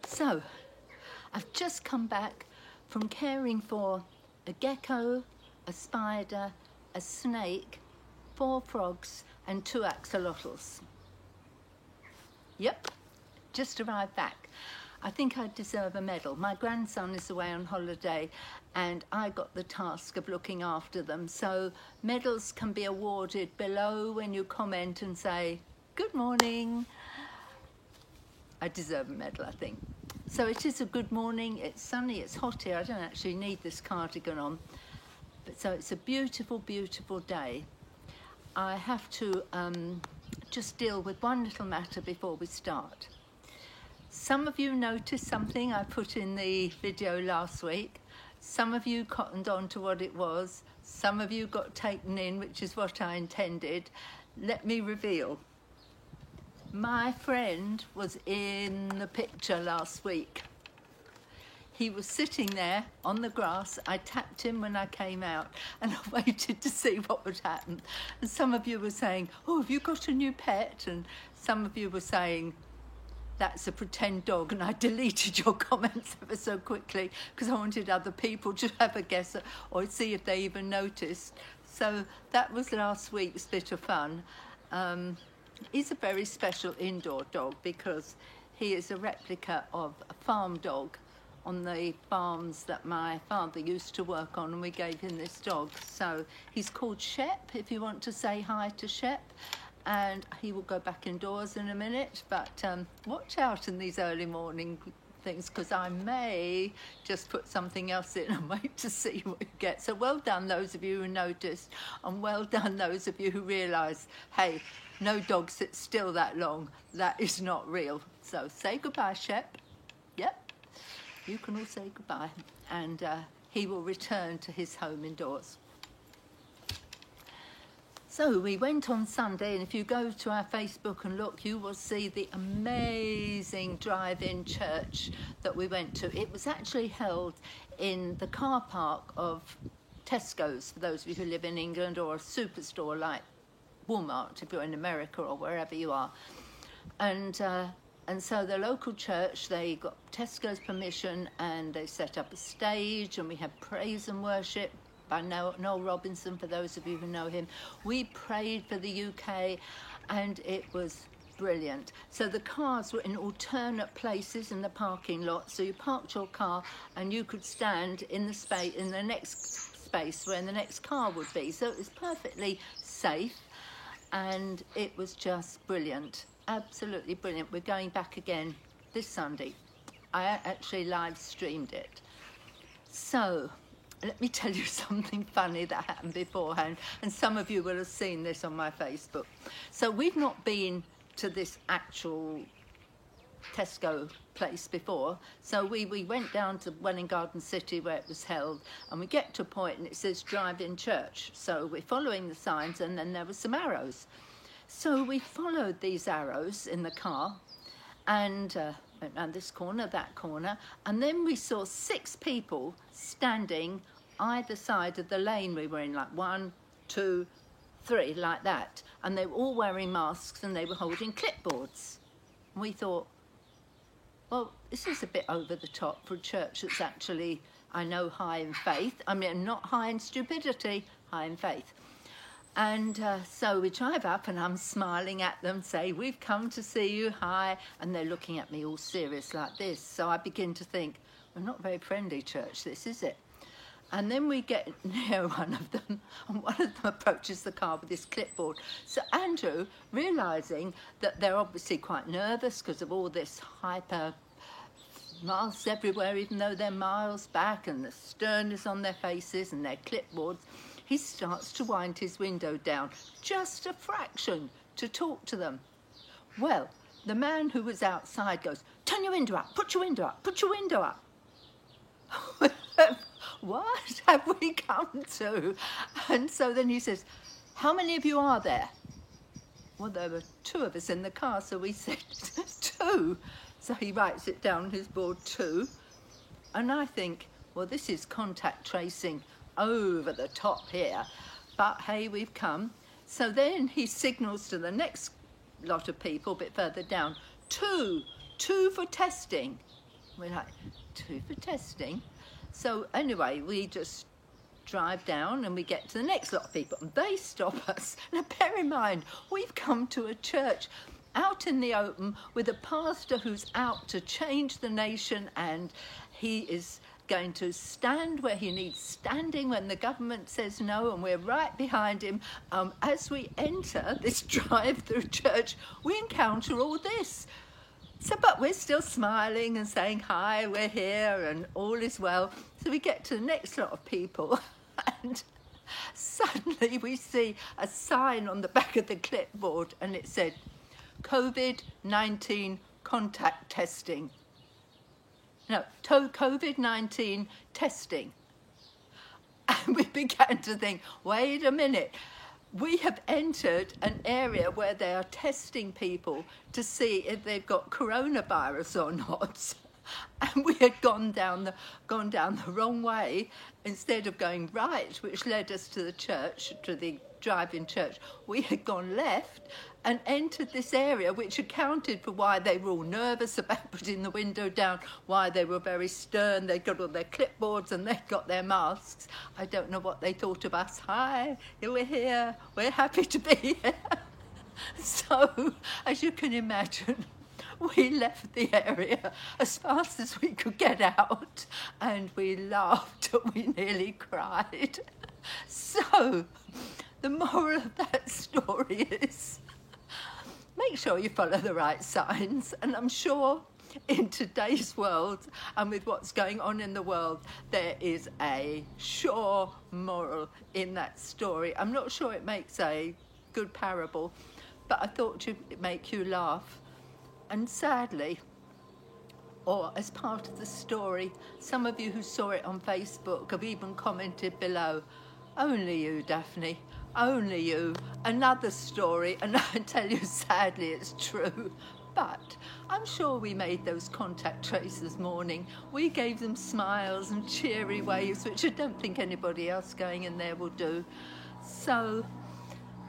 So, I've just come back from caring for a gecko, a spider, a snake, 4 frogs and 2 axolotls. Yep, just arrived back. I think I deserve a medal. My grandson is away on holiday and I got the task of looking after them. So medals can be awarded below when you comment and say, "Good morning." I deserve a medal, I think. So it is a good morning, it's sunny, it's hot here. I don't actually need this cardigan on. But so it's a beautiful, beautiful day. I have to just deal with one little matter before we start. Some of you noticed something I put in the video last week. Some of you cottoned on to what it was. Some of you got taken in, which is what I intended. Let me reveal. My friend was in the picture last week. He was sitting there on the grass. I tapped him when I came out and I waited to see what would happen. And some of you were saying, "Oh, have you got a new pet?" And some of you were saying, "That's a pretend dog." And I deleted your comments ever so quickly because I wanted other people to have a guess or see if they even noticed. So that was last week's bit of fun. He's a very special indoor dog because he is a replica of a farm dog on the farms that my father used to work on, and we gave him this dog. So he's called Shep, if you want to say hi to Shep, and he will go back indoors in a minute, but watch out in these early morning things because I may just put something else in and wait to see what you get. So well done those of you who noticed, and well done those of you who realised, hey, no dog sits still that long. That is not real. So say goodbye, Shep. Yep, you can all say goodbye. And he will return to his home indoors. So we went on Sunday, and if you go to our Facebook and look, you will see the amazing drive-in church that we went to. It was actually held in the car park of Tesco's, for those of you who live in England, or a superstore like Walmart if you're in America or wherever you are. And so the local church, they got Tesco's permission and they set up a stage, and we had praise and worship by Noel Robinson, for those of you who know him. We prayed for the UK and it was brilliant. So the cars were in alternate places in the parking lot, so you parked your car and you could stand in the space, in the next space where the next car would be. So it was perfectly safe and it was just brilliant, absolutely brilliant. We're going back again this Sunday. I actually live streamed it. So let me tell you something funny that happened beforehand, and some of you will have seen this on my Facebook. So we've not been to this actual Tesco place before, so we went down to Welwyn Garden City where it was held, and we get to a point and it says drive-in church. So we're following the signs, and then there were some arrows. So we followed these arrows in the car and went round this corner, that corner, and then we saw 6 people standing either side of the lane we were in, like 1, 2, 3, like that. And they were all wearing masks and they were holding clipboards. And we thought, well, this is a bit over the top for a church that's actually, I know, high in faith. I mean, not high in stupidity, high in faith. And so we drive up and I'm smiling at them, say, "We've come to see you, hi." And they're looking at me all serious like this. So I begin to think, we're not a very friendly church, this, is it? And then we get near one of them, and one of them approaches the car with this clipboard. So Andrew, realising that they're obviously quite nervous because of all this hyper masks everywhere, even though they're miles back, and the sternness on their faces and their clipboards, he starts to wind his window down, just a fraction, to talk to them. Well, the man who was outside goes, "Turn your window up, put your window up, put your window up." What have we come to? And so then he says, "How many of you are there?" Well, there were 2 of us in the car, so we said 2. So he writes it down on his board, 2. And I think, well, this is contact tracing over the top here, but hey, we've come. So then he signals to the next lot of people a bit further down, two for testing. We're like, 2 for testing? So anyway, we just drive down and we get to the next lot of people and they stop us. Now bear in mind, we've come to a church out in the open with a pastor who's out to change the nation, and he is going to stand where he needs standing when the government says no, and we're right behind him. As we enter this drive-through church, we encounter all this. So, but we're still smiling and saying, hi, we're here and all is well. So we get to the next lot of people and suddenly we see a sign on the back of the clipboard and it said, COVID-19 contact testing. No, COVID-19 testing. And we began to think, wait a minute, we have entered an area where they are testing people to see if they've got coronavirus or not. And we had gone down the wrong way instead of going right, which led us to the church, to the drive-in church. We had gone left and entered this area, which accounted for why they were all nervous about putting the window down, why they were very stern. They got all their clipboards and they got their masks. I don't know what they thought of us. Hi, we're here. We're happy to be here. So, as you can imagine, we left the area as fast as we could get out, and we laughed and we nearly cried. So, the moral of that story is, make sure you follow the right signs. And I'm sure in today's world and with what's going on in the world, there is a sure moral in that story. I'm not sure it makes a good parable, but I thought it'd make you laugh. And sadly, or as part of the story, some of you who saw it on Facebook have even commented below, only you, Daphne, only you, another story. And I tell you, sadly, it's true. But I'm sure we made those contact tracers this morning. We gave them smiles and cheery waves, which I don't think anybody else going in there will do. So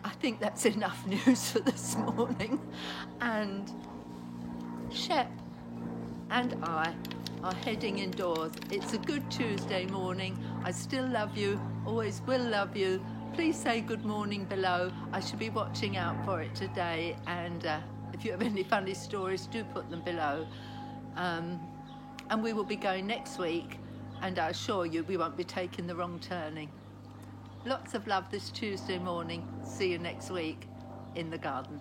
I think that's enough news for this morning. And Shep and I are heading indoors. It's a good Tuesday morning. I still love you, always will love you. Please say good morning below. I should be watching out for it today. And if you have any funny stories, do put them below. And we will be going next week. And I assure you, we won't be taking the wrong turning. Lots of love this Tuesday morning. See you next week in the garden.